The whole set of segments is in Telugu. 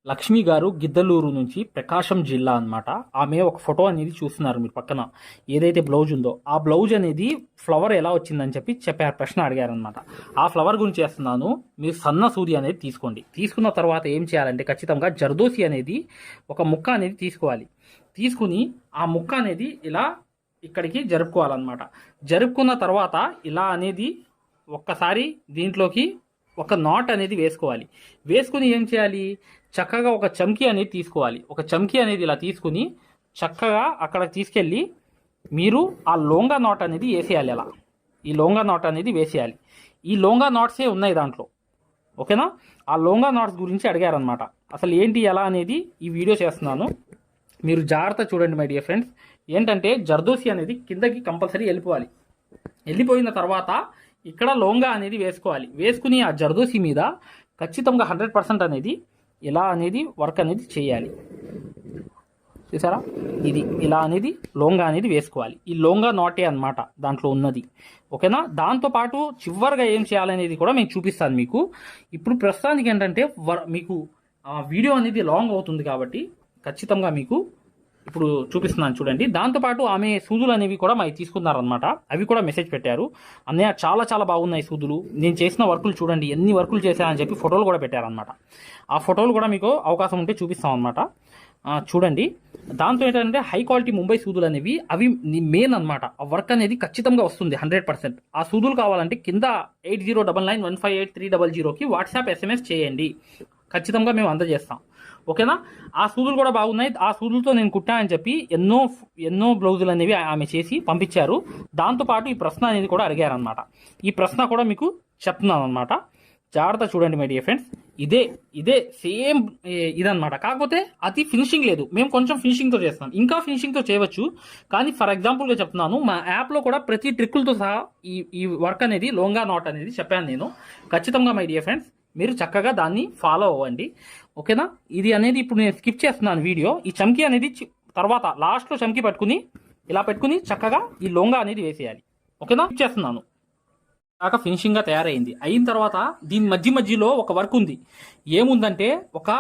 లక్ష్మి గారు గిద్దలూరు నుంచి ప్రకాశం జిల్లా అన్నమాట. ఆమె ఒక ఫోటో అనేది చూస్తున్నారు మీరు పక్కన. ఏదైతే బ్లౌజ్ ఉందో ఆ బ్లౌజ్ అనేది ఫ్లవర్ ఎలా వచ్చిందని చెప్పారు, ప్రశ్న అడిగారనమాట. ఆ ఫ్లవర్ గురించి చేస్తున్నాను. మీరు సన్న సూది అనేది తీసుకోండి. తీసుకున్న తర్వాత ఏం చేయాలంటే ఖచ్చితంగా జర్దోసి అనేది ఒక ముక్క అనేది తీసుకోవాలి. తీసుకుని ఆ ముక్క అనేది ఇలా ఇక్కడికి జరుపుకోవాలన్నమాట. జరుపుకున్న తర్వాత ఇలా అనేది ఒక్కసారి దీంట్లోకి ఒక నాట్ అనేది వేసుకోవాలి. వేసుకుని ఏం చేయాలి, చక్కగా ఒక చమ్కీ అనేది తీసుకోవాలి. ఒక చమ్కీ అనేది ఇలా తీసుకుని చక్కగా అక్కడ తీసుకెళ్ళి మీరు ఆ లోంగా నాట్ అనేది వేసేయాలి. అలా ఈ లోంగా నాట్ అనేది వేసేయాలి. ఈ లోంగా నాట్సే ఉన్నాయి దాంట్లో, ఓకేనా. ఆ లోంగా నాట్స్ గురించి అడిగారనమాట. అసలు ఏంటి ఎలా అనేది ఈ వీడియో చేస్తున్నాను, మీరు జాగ్రత్త చూడండి మై డియర్ ఫ్రెండ్స్. ఏంటంటే జర్దోసి అనేది కిందకి కంపల్సరీ వెళ్ళిపోవాలి. వెళ్ళిపోయిన తర్వాత ఇక్కడ లోంగా అనేది వేసుకోవాలి. వేసుకుని ఆ జర్దోసి మీద ఖచ్చితంగా 100% అనేది ఇలా అనేది వర్క్ అనేది చేయాలి. చూసారా, ఇది ఇలా అనేది లోంగా అనేది వేసుకోవాలి. ఈ లోంగా నాటే అన్నమాట దాంట్లో ఉన్నది, ఓకేనా. దాంతోపాటు చివరిగా ఏం చేయాలనేది కూడా నేను చూపిస్తాను మీకు. ఇప్పుడు ప్రస్తుతానికి ఏంటంటే మీకు వీడియో అనేది లాంగ్ అవుతుంది కాబట్టి ఖచ్చితంగా మీకు ఇప్పుడు చూపిస్తున్నాను చూడండి. దాంతోపాటు ఆమె సూదులు అనేవి కూడా మాకు తీసుకున్నారనమాట. అవి కూడా మెసేజ్ పెట్టారు, అన్నయ్య చాలా చాలా బాగున్నాయి సూదులు, నేను చేసిన వర్కులు చూడండి, ఎన్ని వర్కులు చేశానని చెప్పి ఫోటోలు కూడా పెట్టారనమాట. ఆ ఫోటోలు కూడా మీకు అవకాశం ఉంటే చూపిస్తాం అనమాట. చూడండి. దాంతో ఏంటంటే హై క్వాలిటీ ముంబై సూదులు అనేవి అవి మెయిన్ అనమాట. ఆ వర్క్ అనేది ఖచ్చితంగా వస్తుంది 100%. ఆ సూదులు కావాలంటే కింద 8099158300కి వాట్సాప్ SMS చేయండి, ఖచ్చితంగా మేము అందజేస్తాం, ఓకేనా. ఆ సూదులు కూడా బాగున్నాయి, ఆ సూదులతో నేను కుట్టానని చెప్పి ఎన్నో బ్లౌజులు అనేవి ఆమె చేసి పంపించారు. దాంతోపాటు ఈ ప్రశ్న అనేది కూడా అడిగారనమాట. ఈ ప్రశ్న కూడా మీకు చెప్తున్నాను అనమాట. జాగ్రత్త చూడండి మై డియర్ ఫ్రెండ్స్. ఇదే సేమ్ ఇదనమాట. కాకపోతే అది ఫినిషింగ్ లేదు, మేము కొంచెం ఫినిషింగ్తో చేస్తాం, ఇంకా ఫినిషింగ్తో చేయవచ్చు. కానీ ఫర్ ఎగ్జాంపుల్గా చెప్తున్నాను, మా యాప్లో కూడా ప్రతి ట్రిక్కులతో సహా ఈ వర్క్ అనేది లోంగా నాట్ అనేది చెప్పాను నేను. ఖచ్చితంగా మై డియర్ ఫ్రెండ్స్ మీరు చక్కగా దాన్ని ఫాలో అవ్వండి, ఓకేనా. ఇది అనేది ఇప్పుడు నేను స్కిప్ చేస్తున్నాను వీడియో. ఈ చమ్కీ అనేది తర్వాత లాస్ట్లో చమ్కీ పట్టుకుని ఇలా పెట్టుకుని చక్కగా ఈ లోంగా అనేది వేసేయాలి, ఓకేనా. స్కిప్ చేస్తున్నాను. కాక ఫినిషింగ్గా తయారైంది. అయిన తర్వాత దీని మధ్యలో ఒక వర్క్ ఉంది. ఏముందంటే ఒక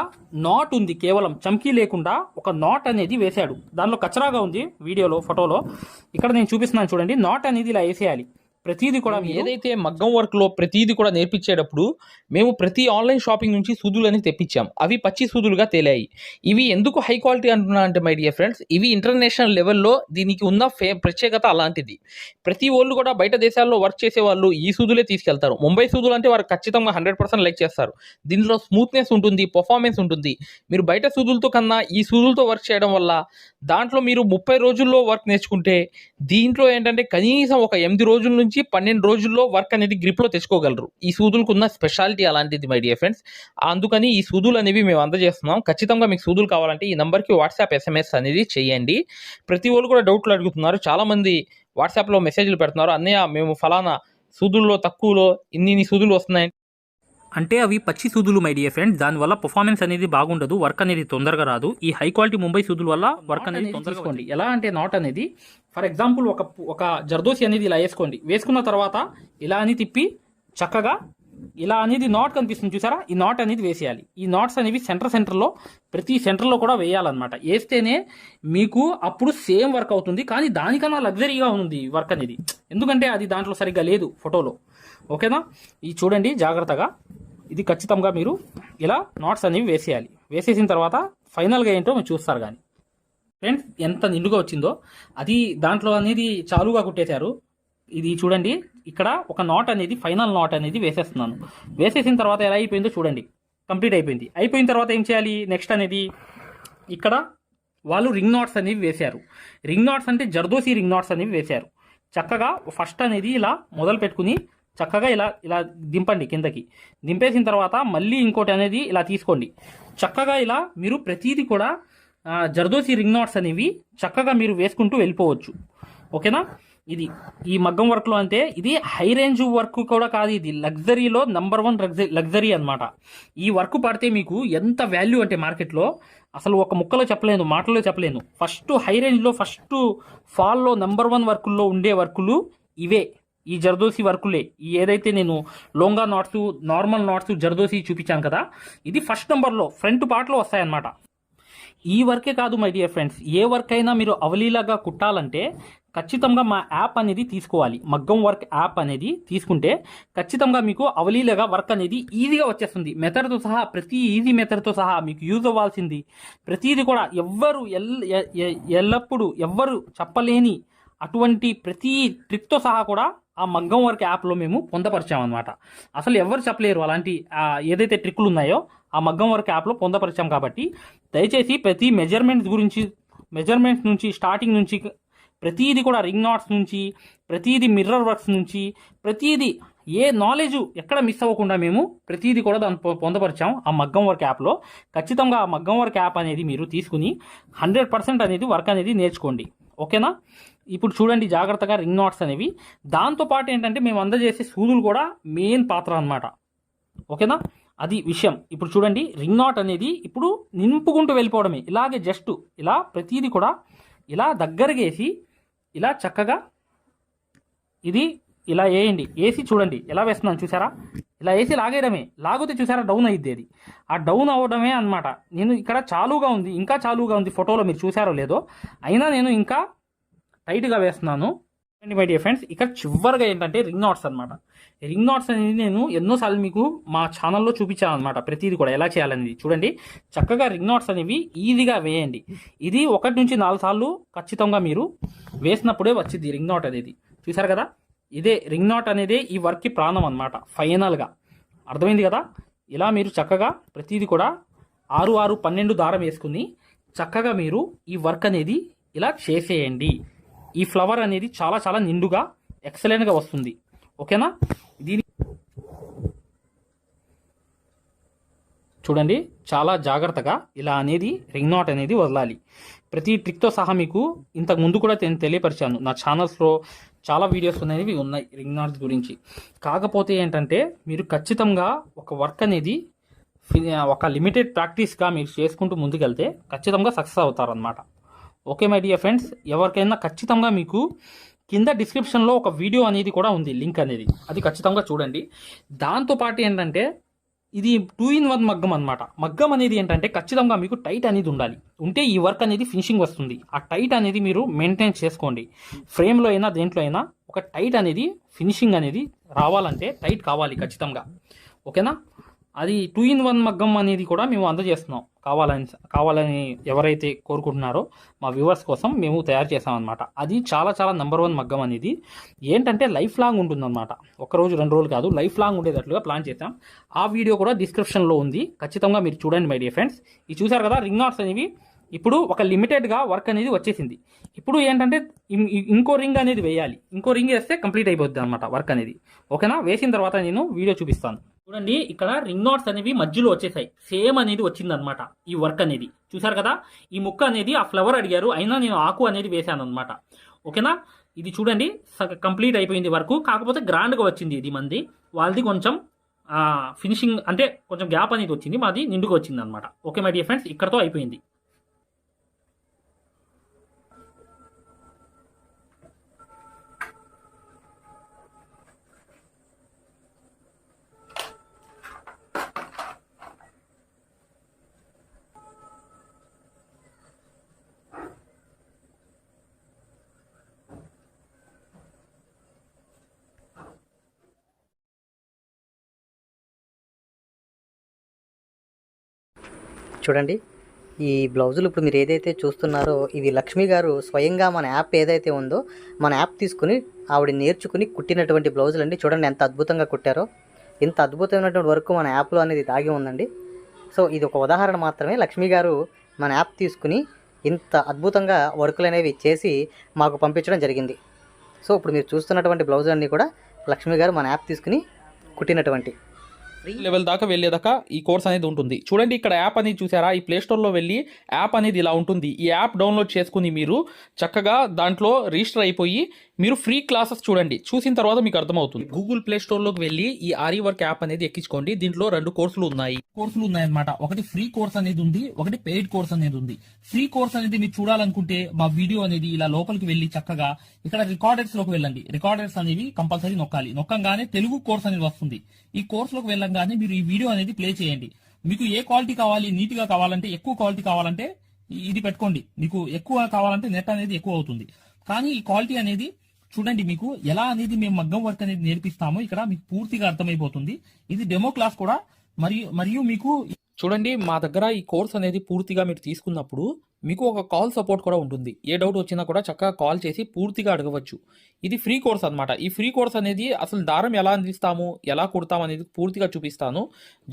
నాట్ ఉంది, కేవలం చమ్కీ లేకుండా ఒక నాట్ అనేది వేశాడు. దానిలో కచరాగా ఉంది వీడియోలో, ఫోటోలో. ఇక్కడ నేను చూపిస్తున్నాను చూడండి. నాట్ అనేది ఇలా వేసేయాలి. ప్రతిదీ కూడా ఏదైతే మగ్గం వర్క్ లో ప్రతిదీ కూడా నేర్పించేటప్పుడు మేము ప్రతి ఆన్లైన్ షాపింగ్ నుంచి సూదులని తెప్పించాం. అవి పచ్చి సూదులుగా తేలాయి. ఇవి ఎందుకు హై క్వాలిటీ అంటున్నా అంటే మై డియర్ ఫ్రెండ్స్, ఇవి ఇంటర్నేషనల్ లెవెల్లో దీనికి ఉన్న ప్రత్యేకత అలాంటిది. ప్రతి వాళ్ళు కూడా బయట దేశాల్లో వర్క్ చేసే వాళ్ళు ఈ సూదులే తీసుకెళ్తారు. ముంబై సూదులు అంటే వారు ఖచ్చితంగా 100% లైక్ చేస్తారు. దీనిలో స్మూత్నెస్ ఉంటుంది, పర్ఫార్మెన్స్ ఉంటుంది. మీరు బయట సూదులతో కన్నా ఈ సూదులతో వర్క్ చేయడం వల్ల దాంట్లో మీరు 30 రోజుల్లో వర్క్ నేర్చుకుంటే దీంట్లో ఏంటంటే కనీసం ఒక 8 రోజుల నుంచి 12 రోజుల్లో వర్క్ అనేది గ్రిప్లో తెచ్చుకోగలరు. ఈ సూదులకు ఉన్న స్పెషాలిటీ అలాంటిది మై డియర్ ఫ్రెండ్స్. అందుకని ఈ సూదులు అనేవి మేము అందజేస్తున్నాం. ఖచ్చితంగా మీకు సూదులు కావాలంటే ఈ నెంబర్కి వాట్సాప్ SMS అనేది చేయండి. ప్రతి వాళ్ళు కూడా డౌట్లు అడుగుతున్నారు. చాలామంది వాట్సాప్లో మెసేజ్లు పెడుతున్నారు, అన్నయ్య మేము ఫలానా సూదుల్లో తక్కువలో ఇన్ని సూదులు వస్తున్నాయి అంటే అవి పచ్చి సూదులు మై డియర్ ఫ్రెండ్స్. దానివల్ల పర్ఫార్మెన్స్ అనేది బాగుండదు, వర్క్ అనేది తొందరగా రాదు. ఈ హై క్వాలిటీ ముంబై సూదుల వల్ల వర్క్ అనేది తొందరగా తీసుకోండి. ఎలా అంటే నాట్ అనేది ఫర్ ఎగ్జాంపుల్ ఒక జర్దోసి అనేది ఇలా వేసుకోండి. వేసుకున్న తర్వాత ఇలా అని తిప్పి చక్కగా ఇలా అనేది నాట్ కనిపిస్తుంది చూసారా, ఈ నాట్ అనేది వేసేయాలి. ఈ నాట్స్ అనేవి సెంటర్లో ప్రతి సెంటర్లో కూడా వేయాలన్నమాట. వేస్తేనే మీకు అప్పుడు సేమ్ వర్క్ అవుతుంది. కానీ దానికన్నా లగ్జరీగా ఉంది వర్క్ అనేది, ఎందుకంటే అది దాంట్లో సరిగ్గా లేదు ఫోటోలో, ఓకేనా. ఇది చూడండి జాగ్రత్తగా. ఇది ఖచ్చితంగా మీరు ఇలా నాట్స్ అనేవి వేసేయాలి. వేసేసిన తర్వాత ఫైనల్గా ఏంటో మీరు చూస్తారు. కానీ ఫ్రెండ్స్ ఎంత నిండుగా వచ్చిందో అది దాంట్లో అనేది చాలుగా కుట్టేశారు. ఇది చూడండి, ఇక్కడ ఒక నాట్ అనేది ఫైనల్ నాట్ అనేది వేసేస్తున్నాను. వేసేసిన తర్వాత ఎలా అయిపోయిందో చూడండి, కంప్లీట్ అయిపోయింది. అయిపోయిన తర్వాత ఏం చేయాలి నెక్స్ట్ అనేది, ఇక్కడ వాళ్ళు రింగ్ నాట్స్ అనేవి వేశారు. రింగ్ నాట్స్ అంటే జర్దోసి రింగ్ నాట్స్ అనేవి వేశారు. చక్కగా ఫస్ట్ అనేది ఇలా మొదలు పెట్టుకుని చక్కగా ఇలా దింపండి కిందకి. దింపేసిన తర్వాత మళ్ళీ ఇంకోటి అనేది ఇలా తీసుకోండి. చక్కగా ఇలా మీరు ప్రతిదీ కూడా జర్దోసి రింగ్ నాట్స్ అనేవి చక్కగా మీరు వేసుకుంటూ వెళ్ళిపోవచ్చు, ఓకేనా. ఇది ఈ మగ్గం వర్క్లో అంటే ఇది హై రేంజ్ వర్క్ కూడా కాదు, ఇది లగ్జరీలో నెంబర్ 1 లగ్జరీ అనమాట. ఈ వర్క్ పడితే మీకు ఎంత వాల్యూ అంటే మార్కెట్లో అసలు ఒక ముక్కలో చెప్పలేను, మాటల్లో చెప్పలేను. ఫస్ట్ హై రేంజ్లో ఫస్ట్ ఫాల్లో నెంబర్ 1 వర్కుల్లో ఉండే వర్కులు ఇవే, ఈ జర్దోసి వర్కులే. ఈ ఏదైతే నేను లోంగా నాట్స్, నార్మల్ నాట్స్, జర్దోసి చూపించాను కదా, ఇది ఫస్ట్ నెంబర్లో ఫ్రంట్ పార్ట్లో వస్తాయన్నమాట. ఈ వర్కే కాదు my dear friends, A work అయినా మీరు అవలీలాగా కుట్టాలంటే ఖచ్చితంగా మా యాప్ అనేది తీసుకోవాలి. మగ్గం వర్క్ యాప్ అనేది తీసుకుంటే ఖచ్చితంగా మీకు అవలీలగా వర్క్ అనేది ఈజీగా వచ్చేస్తుంది. మెథడ్తో సహా, ప్రతి ఈజీ మెథడ్తో సహా మీకు యూజ్ అవ్వాల్సింది ప్రతిదీ కూడా ఎవ్వరు ఎల్లప్పుడూ ఎవ్వరు చెప్పలేని అటువంటి ప్రతి ట్రిక్తో సహా కూడా ఆ మగ్గం వర్క్ యాప్లో మేము పొందపరిచామన్నమాట. అసలు ఎవరు చెప్పలేరు అలాంటి ఏదైతే ట్రిక్లు ఉన్నాయో ఆ మగ్గం వర్క్ యాప్లో పొందపరిచాం. కాబట్టి దయచేసి ప్రతి మెజర్మెంట్స్ నుంచి స్టార్టింగ్ నుంచి ప్రతిదీ కూడా రింగ్ నాట్స్ నుంచి ప్రతిదీ మిర్రర్ వర్క్స్ నుంచి ప్రతిదీ ఏ నాలెడ్జ్ ఎక్కడ మిస్ అవ్వకుండా మేము ప్రతిదీ కూడా దాన్ని పొందపరిచాం ఆ మగ్గం వర్క్ యాప్లో. ఖచ్చితంగా ఆ మగ్గం వర్క్ యాప్ అనేది మీరు తీసుకుని 100% అనేది వర్క్ అనేది నేర్చుకోండి. ఓకేనా? ఇప్పుడు చూడండి జాగ్రత్తగా రింగ్ నాట్స్ అనేవి. దాంతోపాటు ఏంటంటే మేము అందజేసే సూదులు కూడా మెయిన్ పాత్ర అన్నమాట. ఓకేనా? అది విషయం. ఇప్పుడు చూడండి రింగ్ నాట్ అనేది ఇప్పుడు నింపుకుంటూ వెళ్ళిపోవడమే. ఇలాగే జస్ట్ ఇలా ప్రతిదీ కూడా ఇలా దగ్గరగేసి ఇలా చక్కగా ఇది ఇలా వేయండి. వేసి చూడండి ఎలా వేస్తున్నాను చూసారా? ఇలా వేసి లాగేయడమే. లాగితే చూసారా డౌన్ అయ్యిద్ది. అది ఆ డౌన్ అవ్వడమే అనమాట. నేను ఇక్కడ చాలుగా ఉంది, ఇంకా చాలుగా ఉంది, ఫోటోలో మీరు చూసారో లేదో, అయినా నేను ఇంకా టైట్గా వేస్తున్నాను. మై డియర్ ఫ్రెండ్స్, ఇక్కడ చివరిగా ఏంటంటే రింగ్ నాట్స్ అనమాట. రింగ్ నాట్స్ అనేది నేను ఎన్నోసార్లు మీకు మా ఛానల్లో చూపించాను అనమాట. ప్రతిదీ కూడా ఎలా చేయాలనేది చూడండి. చక్కగా రింగ్ నాట్స్ అనేవి ఈజీగా వేయండి. ఇది 1 నుంచి 4 సార్లు ఖచ్చితంగా మీరు వేసినప్పుడే వచ్చింది రింగ్ నాట్ అనేది. చూసారు కదా, ఇదే రింగ్ నాట్ అనేది ఈ వర్క్కి ప్రాణం అనమాట. ఫైనల్గా అర్థమైంది కదా. ఇలా మీరు చక్కగా ప్రతిదీ కూడా 6, 6, 12 దారం వేసుకుని చక్కగా మీరు ఈ వర్క్ అనేది ఇలా చేసేయండి. ఈ ఫ్లవర్ అనేది చాలా చాలా నిండుగా ఎక్సలెంట్గా వస్తుంది. ఓకేనా? దీని చూడండి చాలా జాగ్రత్తగా ఇలా అనేది రింగ్ నాట్ అనేది వదలాలి. ప్రతి ట్రిక్తో సహా మీకు ఇంతకు ముందు కూడా తెలియపరిచాను. నా ఛానల్స్లో చాలా వీడియోస్ అనేవి ఉన్నాయి రింగ్ నాట్స్ గురించి. కాకపోతే ఏంటంటే మీరు ఖచ్చితంగా ఒక వర్క్ అనేది ఒక లిమిటెడ్ ప్రాక్టీస్గా మీరు చేసుకుంటూ ముందుకెళ్తే ఖచ్చితంగా సక్సెస్ అవుతారనమాట. ఓకే మై డియర్ ఫ్రెండ్స్, ఎవరికైనా ఖచ్చితంగా మీకు కింద డిస్క్రిప్షన్లో ఒక వీడియో అనేది కూడా ఉంది, లింక్ అనేది, అది ఖచ్చితంగా చూడండి. దాంతోపాటు ఏంటంటే ఇది 2-in-1 మగ్గం అనమాట. మగ్గం అనేది ఏంటంటే ఖచ్చితంగా మీకు టైట్ అనేది ఉండాలి. ఉంటే ఈ వర్క్ అనేది ఫినిషింగ్ వస్తుంది. ఆ టైట్ అనేది మీరు మెయింటైన్ చేసుకోండి. ఫ్రేమ్లో అయినా దేంట్లో అయినా ఒక టైట్ అనేది ఫినిషింగ్ అనేది రావాలంటే టైట్ కావాలి ఖచ్చితంగా. ఓకేనా? అది 2-in-1 మగ్గం అనేది కూడా మేము అందజేస్తున్నాం. కావాలని ఎవరైతే కోరుకుంటున్నారో మా వ్యూవర్స్ కోసం మేము తయారు చేసామన్నమాట. అది చాలా చాలా నెంబర్ 1 మగ్గం అనేది. ఏంటంటే లైఫ్ లాంగ్ ఉంటుందన్నమాట. 1 రోజు 2 రోజులు కాదు, లైఫ్ లాంగ్ ఉండేటట్లుగా ప్లాన్ చేసాం. ఆ వీడియో కూడా డిస్క్రిప్షన్లో ఉంది, ఖచ్చితంగా మీరు చూడండి మై డియర్ ఫ్రెండ్స్. ఇది చూసారు కదా, రింగ్ నాట్స్ అనేవి ఇప్పుడు ఒక లిమిటెడ్గా వర్క్ అనేది వచ్చేసింది. ఇప్పుడు ఏంటంటే ఇంకో రింగ్ అనేది వేయాలి. ఇంకో రింగ్ వేస్తే కంప్లీట్ అయిపోద్ది అనమాట వర్క్ అనేది. ఓకేనా? వేసిన తర్వాత నేను వీడియో చూపిస్తాను. చూడండి ఇక్కడ రింగ్ నాట్స్ అనేవి మధ్యలో వచ్చేసాయి. సేమ్ అనేది వచ్చిందనమాట ఈ వర్క్ అనేది. చూసారు కదా, ఈ ముక్క అనేది ఆ ఫ్లవర్ అడిగారు, అయినా నేను ఆకు అనేది వేసాను అనమాట. ఓకేనా? ఇది చూడండి కంప్లీట్ అయిపోయింది వర్క్. కాకపోతే గ్రాండ్గా వచ్చింది. ఇది మంది వాళ్ళది కొంచెం ఫినిషింగ్ అంటే కొంచెం గ్యాప్ అనేది వచ్చింది, మాది నిండుగా వచ్చింది అనమాట. ఓకే మై డియర్ ఫ్రెండ్స్, ఇక్కడతో అయిపోయింది. చూడండి ఈ బ్లౌజులు ఇప్పుడు మీరు ఏదైతే చూస్తున్నారో ఇది లక్ష్మి గారు స్వయంగా మన యాప్ ఏదైతే ఉందో మన యాప్ తీసుకుని ఆవిడ నేర్చుకుని కుట్టినటువంటి బ్లౌజులు అండి. చూడండి ఎంత అద్భుతంగా కుట్టారో. ఇంత అద్భుతమైనటువంటి వర్క్ మన యాప్లో అనేది దాగి ఉందండి. సో ఇది ఒక ఉదాహరణ మాత్రమే. లక్ష్మి గారు మన యాప్ తీసుకుని ఇంత అద్భుతంగా వర్కులు అనేవి చేసి మాకు పంపించడం జరిగింది. సో ఇప్పుడు మీరు చూస్తున్నటువంటి బ్లౌజులన్నీ కూడా లక్ష్మి గారు మన యాప్ తీసుకుని కుట్టినటువంటి లెవెల్ దాకా వెళ్ళేదాకా ఈ కోర్స్ అనేది ఉంటుంది. చూడండి ఇక్కడ యాప్ అనేది చూసారా, ఈ ప్లే స్టోర్లో వెళ్ళి యాప్ అనేది ఇలా ఉంటుంది. ఈ యాప్ డౌన్లోడ్ చేసుకుని మీరు చక్కగా దాంట్లో రిజిస్టర్ అయిపోయి మీరు ఫ్రీ క్లాసెస్ చూడండి. చూసిన తర్వాత మీకు అర్థమవుతుంది. గూగుల్ ప్లే స్టోర్లోకి వెళ్ళి ఈ ఆరి వర్క్ యాప్ అనేది ఎక్కించుకోండి. దీంట్లో 2 కోర్సులు ఉన్నాయన్నమాట. ఒకటి ఫ్రీ కోర్స్ అనేది ఉంది, ఒకటి పెయిడ్ కోర్స్ అనేది ఉంది. ఫ్రీ కోర్స్ అనేది మీరు చూడాలనుకుంటే మా వీడియో అనేది ఇలా లోపలికి వెళ్ళి చక్కగా ఇక్కడ రికార్డర్స్ లోకి వెళ్ళండి. రికార్డర్స్ అనేవి కంపల్సరీ నొక్కంగానే తెలుగు కోర్స్ అనేది వస్తుంది. ఈ కోర్స్ లోకి వెళ్ళంగానే మీరు ఈ వీడియో అనేది ప్లే చేయండి. మీకు ఏ క్వాలిటీ కావాలి, నీట్ గా కావాలంటే, ఎక్కువ క్వాలిటీ కావాలంటే ఇది పెట్టుకోండి. మీకు ఎక్కువ కావాలంటే నెట్ అనేది ఎక్కువ అవుతుంది. కానీ ఈ క్వాలిటీ అనేది చూడండి, మీకు ఎలా అనేది మేము మగ్గం వర్క్ అనేది నేర్పిస్తామో ఇక్కడ మీకు పూర్తిగా అర్థమైపోతుంది. ఇది డెమో క్లాస్ కూడా మరియు మీకు చూడండి, మా దగ్గర ఈ కోర్స్ అనేది పూర్తిగా మీరు తీసుకున్నప్పుడు మీకు ఒక కాల్ సపోర్ట్ కూడా ఉంటుంది. ఏ డౌట్ వచ్చినా కూడా చక్కగా కాల్ చేసి పూర్తిగా అడగవచ్చు. ఇది ఫ్రీ కోర్స్ అన్నమాట. ఈ ఫ్రీ కోర్స్ అనేది అసలు దారం ఎలా అందిస్తాము, ఎలా కుడతాము అనేది పూర్తిగా చూపిస్తాను.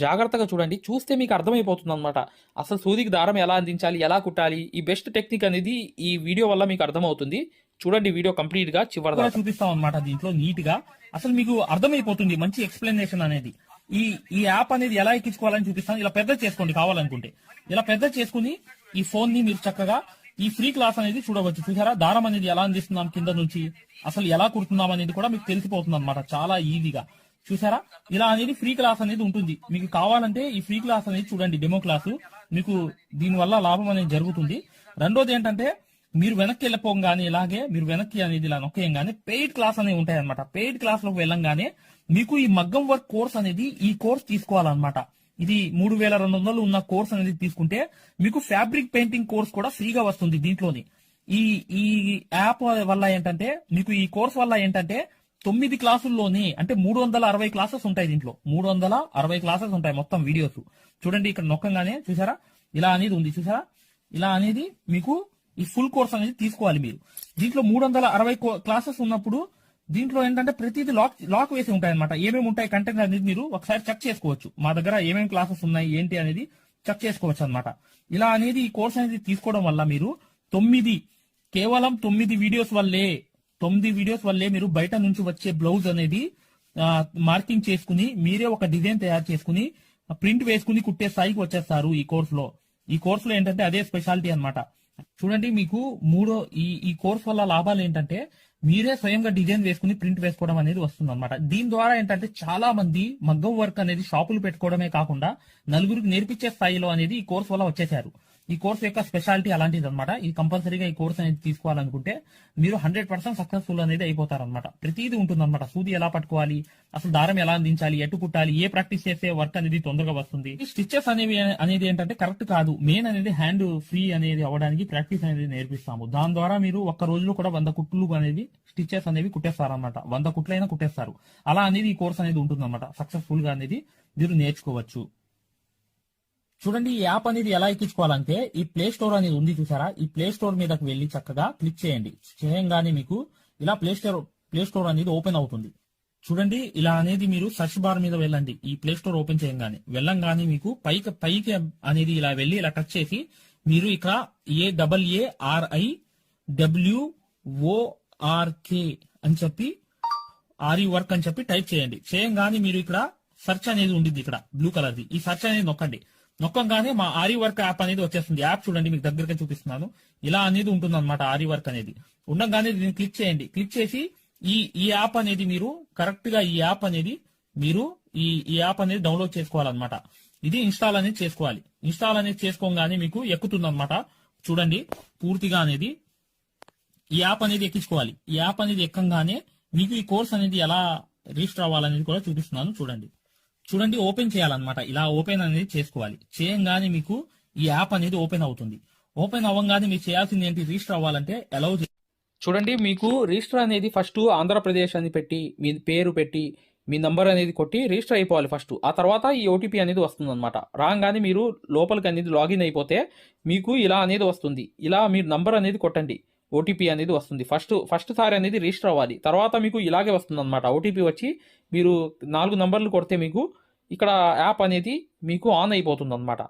జాగ్రత్తగా చూడండి, చూస్తే మీకు అర్థమైపోతుంది అనమాట. అసలు సూదికి దారం ఎలా అందించాలి, ఎలా కుట్టాలి, ఈ బెస్ట్ టెక్నిక్ అనేది ఈ వీడియో వల్ల మీకు అర్థమవుతుంది. చూడండి వీడియో కంప్లీట్ గా చివరిగా చూపిస్తాం అనమాట. దీంట్లో నీట్ గా అసలు మీకు అర్థమైపోతుంది. మంచి ఎక్స్ప్లెనేషన్ అనేది ఈ యాప్ అనేది ఎలా ఎక్కించుకోవాలని చూపిస్తాను. ఇలా పెద్ద చేసుకోండి కావాలనుకుంటే. ఇలా పెద్ద చేసుకుని ఈ ఫోన్ ని మీరు చక్కగా ఈ ఫ్రీ క్లాస్ అనేది చూడవచ్చు. చూసారా, దారం అనేది ఎలా అందిస్తున్నాం కింద నుంచి, అసలు ఎలా కుడుతున్నాం అనేది కూడా మీకు తెలిసిపోతుంది అనమాట. చాలా ఈజీగా చూసారా, ఇలా అనేది ఫ్రీ క్లాస్ అనేది ఉంటుంది. మీకు కావాలంటే ఈ ఫ్రీ క్లాస్ అనేది చూడండి, డెమో క్లాసు. మీకు దీనివల్ల లాభం అనేది జరుగుతుంది. రెండోది ఏంటంటే, మీరు వెనక్కి వెళ్ళిపోగానే ఇలాగే మీరు వెనక్కి అనేది ఇలా నొక్కేయంగానే పెయిడ్ క్లాస్ అనేవి ఉంటాయి అనమాట. పెయిడ్ క్లాస్ లోకి వెళ్ళంగానే మీకు ఈ మగ్గం వర్క్ కోర్స్ అనేది ఈ కోర్స్ తీసుకోవాలన్నమాట. ఇది 3200 ఉన్న కోర్స్ అనేది తీసుకుంటే మీకు ఫ్యాబ్రిక్ పెయింటింగ్ కోర్స్ కూడా ఫ్రీగా వస్తుంది దీంట్లోని. ఈ యాప్ వల్ల ఏంటంటే, మీకు ఈ కోర్స్ వల్ల ఏంటంటే 9 క్లాసుల్లోని అంటే 360 క్లాసెస్ ఉంటాయి. దీంట్లో 360 క్లాసెస్ ఉంటాయి మొత్తం వీడియోస్. చూడండి ఇక్కడ నొక్కంగానే చూసారా, ఇలా అనేది ఉంది చూసారా. ఇలా అనేది మీకు ఈ ఫుల్ కోర్స్ అనేది తీసుకోవాలి మీరు. దీంట్లో 360 క్లాసెస్ ఉన్నప్పుడు దీంట్లో ఏంటంటే ప్రతిదీ లాక్ వేసి ఉంటాయి అనమాట. ఏమేమి ఉంటాయి కంటెంట్ అనేది మీరు ఒకసారి చెక్ చేసుకోవచ్చు. మా దగ్గర ఏమేమి క్లాసెస్ ఉన్నాయి ఏంటి అనేది చెక్ చేసుకోవచ్చు అనమాట. ఇలా అనేది ఈ కోర్స్ అనేది తీసుకోవడం వల్ల మీరు కేవలం 9 వీడియోస్ వల్లే మీరు బయట నుంచి వచ్చే బ్లౌజ్ అనేది మార్కింగ్ చేసుకుని మీరే ఒక డిజైన్ తయారు చేసుకుని ప్రింట్ వేసుకుని కుట్టే స్థాయికి వచ్చేస్తారు ఈ కోర్సులో. ఈ కోర్సులో ఏంటంటే అదే స్పెషాలిటీ అన్నమాట. చూడండి, మీకు ఈ కోర్స్ వల్ల లాభాలు ఏంటంటే, మీరే స్వయంగా డిజైన్ వేసుకుని ప్రింట్ వేసుకోవడం అనేది వస్తుంది అనమాట. దీని ద్వారా ఏంటంటే చాలా మంది మగ్గం వర్క్ అనేది షాపులు పెట్టుకోవడమే కాకుండా నలుగురికి నేర్పించే స్థాయిలో అనేది ఈ కోర్స్ వల్ల వచ్చేసారు. ఈ కోర్స్ యొక్క స్పెషాలిటీ అలాంటిది అనమాట. ఇది కంపల్సరీగా ఈ కోర్స్ అనేది తీసుకోవాలనుకుంటే మీరు 100% సక్సెస్ఫుల్ అనేది అయిపోతారనమాట. ప్రతిదీ ఉంటుందన్నమాట. సూది ఎలా పట్టుకోవాలి, అసలు దారం ఎలా అందించాలి, ఎటు కుట్టాలి, ఏ ప్రాక్టీస్ చేస్తే వర్క్ అనేది తొందరగా వస్తుంది. ఈ స్టిచెస్ అనేది ఏంటంటే కరెక్ట్ కాదు. మెయిన్ అనేది హ్యాండ్ ఫ్రీ అనేది అవ్వడానికి ప్రాక్టీస్ అనేది నేర్పిస్తాము. దాని ద్వారా మీరు ఒక్క రోజులో కూడా 100 కుట్లు అనేది స్టిచెస్ అనేవి కుట్టేస్తారనమాట. 100 కుట్లైనా కుట్టేస్తారు. అలా అనేది ఈ కోర్స్ అనేది ఉంటుందన్నమాట. సక్సెస్ఫుల్ గా అనేది మీరు నేర్చుకోవచ్చు. చూడండి, ఈ యాప్ అనేది ఎలా ఎక్కించుకోవాలంటే, ఈ ప్లే స్టోర్ అనేది ఉంది చూసారా, ఈ ప్లే స్టోర్ మీదకి వెళ్ళి చక్కగా క్లిక్ చేయండి. చేయంగానే మీకు ఇలా ప్లే స్టోర్ అనేది ఓపెన్ అవుతుంది. చూడండి, ఇలా అనేది మీరు సర్చ్ బార్ మీద వెళ్ళండి. ఈ ప్లే స్టోర్ ఓపెన్ వెళ్ళంగానే మీకు పైకి అనేది ఇలా వెళ్ళి ఇలా టచ్ చేసి మీరు ఇక్కడ AARIWORK అని చెప్పి ఆరి వర్క్ అని చెప్పి టైప్ చేయండి. చేయంగానే మీరు ఇక్కడ సర్చ్ అనేది ఉండింది, ఇక్కడ బ్లూ కలర్ది. ఈ సర్చ్ అనేది నొక్కంగానే మా ఆరి వర్క్ యాప్ అనేది వచ్చేస్తుంది. యాప్ చూడండి, మీకు దగ్గరగా చూపిస్తున్నాను. ఇలా అనేది ఉంటుంది అనమాట. ఆరి వర్క్ అనేది ఉండగానే దీన్ని క్లిక్ చేయండి. క్లిక్ చేసి ఈ యాప్ అనేది మీరు కరెక్ట్ గా ఈ యాప్ అనేది డౌన్లోడ్ చేసుకోవాలన్నమాట. ఇది ఇన్స్టాల్ అనేది చేసుకోవాలి. ఇన్స్టాల్ అనేది చేసుకోగానే మీకు ఎక్కుతుంది అనమాట. చూడండి, పూర్తిగా అనేది ఈ యాప్ అనేది ఎక్కించుకోవాలి. ఈ యాప్ అనేది ఎక్కంగానే మీకు ఈ కోర్స్ అనేది ఎలా రిజిస్టర్ అవ్వాలనేది కూడా చూపిస్తున్నాను. చూడండి, ఓపెన్ చేయాలన్నమాట. ఇలా ఓపెన్ అనేది చేసుకోవాలి. చేయంగానే మీకు ఈ యాప్ అనేది ఓపెన్ అవుతుంది. ఓపెన్ అవ్వగానే మీరు చేయాల్సింది ఏంటి, రిజిస్టర్ అవ్వాలంటే అలౌ. చూడండి, మీకు రిజిస్టర్ అనేది ఫస్ట్ ఆంధ్రప్రదేశ్ అని పెట్టి మీ పేరు పెట్టి మీ నంబర్ అనేది కొట్టి రిజిస్టర్ అయిపోవాలి ఫస్ట్. ఆ తర్వాత ఈ ఓటీపీ అనేది వస్తుంది అనమాట. రాగానే మీరు లోపలికి అనేది లాగిన్ అయిపోతే మీకు ఇలా అనేది వస్తుంది. ఇలా మీరు నంబర్ అనేది కొట్టండి, ఓటీపీ అనేది వస్తుంది. ఫస్ట్ సారి అనేది రిజిస్టర్ అవ్వాలి. తర్వాత మీకు ఇలాగే వస్తుంది అనమాట. ఓటీపీ వచ్చి మీరు 4 నంబర్లు కొడితే మీకు ఇక్కడ యాప్ అనేది మీకు ఆన్ అయిపోతుంది అనమాట.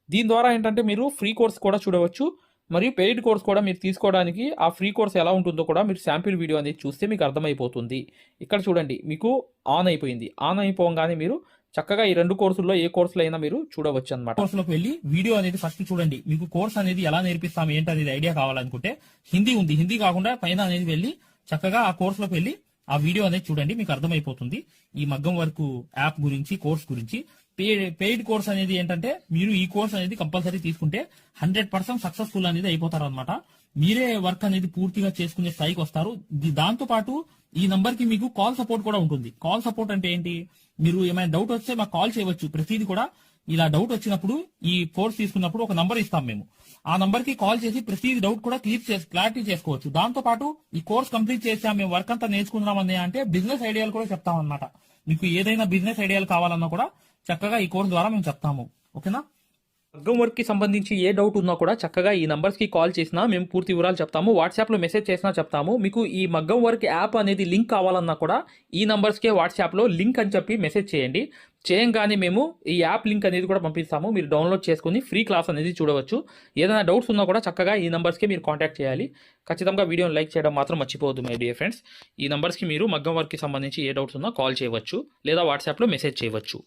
దీని ద్వారా ఏంటంటే మీరు ఫ్రీ కోర్స్ కూడా చూడవచ్చు, మరియు పెయిడ్ కోర్స్ కూడా మీరు తీసుకోవడానికి ఆ ఫ్రీ కోర్స్ ఎలా ఉంటుందో కూడా మీరు శాంపిల్ వీడియో అనేది చూస్తే మీకు అర్థమైపోతుంది. ఇక్కడ చూడండి, మీకు ఆన్ అయిపోయింది. ఆన్ అయిపోగానే మీరు చక్కగా ఈ 2 కోర్సుల్లో ఏ కోర్సులో అయినా మీరు చూడవచ్చు అనమాట. కోర్సులోకి వెళ్ళి వీడియో అనేది ఫస్ట్ చూడండి. మీకు కోర్స్ అనేది ఎలా నేర్పిస్తాం ఏంటి అనేది ఐడియా కావాలనుకుంటే హిందీ ఉంది, హిందీ కాకుండా పైన అనేది వెళ్ళి చక్కగా ఆ కోర్సులోకి వెళ్ళి ఆ వీడియో అనేది చూడండి, మీకు అర్థమైపోతుంది ఈ మగ్గం వర్క్ యాప్ గురించి, కోర్స్ గురించి. పెయిడ్ కోర్స్ అనేది ఏంటంటే మీరు ఈ కోర్స్ అనేది కంపల్సరీ తీసుకుంటే 100% సక్సెస్ఫుల్ అనేది అయిపోతారు అనమాట. మీరే వర్క్ అనేది పూర్తిగా చేసుకునే స్థాయికి వస్తారు. దాంతో పాటు ఈ నంబర్ కి మీకు కాల్ సపోర్ట్ కూడా ఉంటుంది. కాల్ సపోర్ట్ అంటే ఏంటి, మీరు ఏమైనా డౌట్ వస్తే మాకు కాల్ చేయవచ్చు. ప్రతిదీ కూడా ఇలా డౌట్ వచ్చినప్పుడు ఈ కోర్స్ తీసుకున్నప్పుడు ఒక నంబర్ ఇస్తాం మేము. ఆ నంబర్ కి కాల్ చేసి ప్రతి డౌట్ కూడా క్లారిటీ చేసుకోవచ్చు. దాంతో పాటు ఈ కోర్స్ కంప్లీట్ చేసాం, మేము వర్క్ అంతా నేర్చుకున్నామని అంటే బిజినెస్ ఐడియాలు కూడా చెప్తాం అన్నమాట. మీకు ఏదైనా బిజినెస్ ఐడియాలు కావాలన్నా కూడా చక్కగా ఈ కోర్స్ ద్వారా మేము చెప్తాము. ఓకేనా? మగ్గం వర్క్ కి సంబంధించి ఏ డౌట్ ఉన్నా కూడా చక్కగా ఈ నంబర్స్ కి కాల్ చేసినా మేము పూర్తి వివరాలు చెప్తాము. వాట్సాప్ లో మెసేజ్ చేసినా చెప్తాము. మీకు ఈ మగ్గం వర్క్ యాప్ అనేది లింక్ కావాలన్నా కూడా ఈ నంబర్స్ కే వాట్సాప్ లో లింక్ అని చెప్పి మెసేజ్ చేయండి. చేయంగానే మేము ఈ యాప్ లింక్ అనేది కూడా పంపిస్తాము. మీరు డౌన్లోడ్ చేసుకుని ఫ్రీ క్లాస్ అనేది చూడవచ్చు. ఏదైనా డౌట్స్ ఉన్నా కూడా చక్కగా ఈ నంబర్స్కి మీరు కాంటాక్ట్ చేయాలి. ఖచ్చితంగా వీడియోని లైక్ చేయడం మాత్రం మర్చిపోవద్దు మై డియర్ ఫ్రెండ్స్. ఈ నంబర్స్కి మీరు మగ్గం వర్క్కి సంబంధించి ఏ డౌట్స్ ఉన్నా కాల్ చేయవచ్చు లేదా వాట్సాప్లో మెసేజ్ చేయవచ్చు.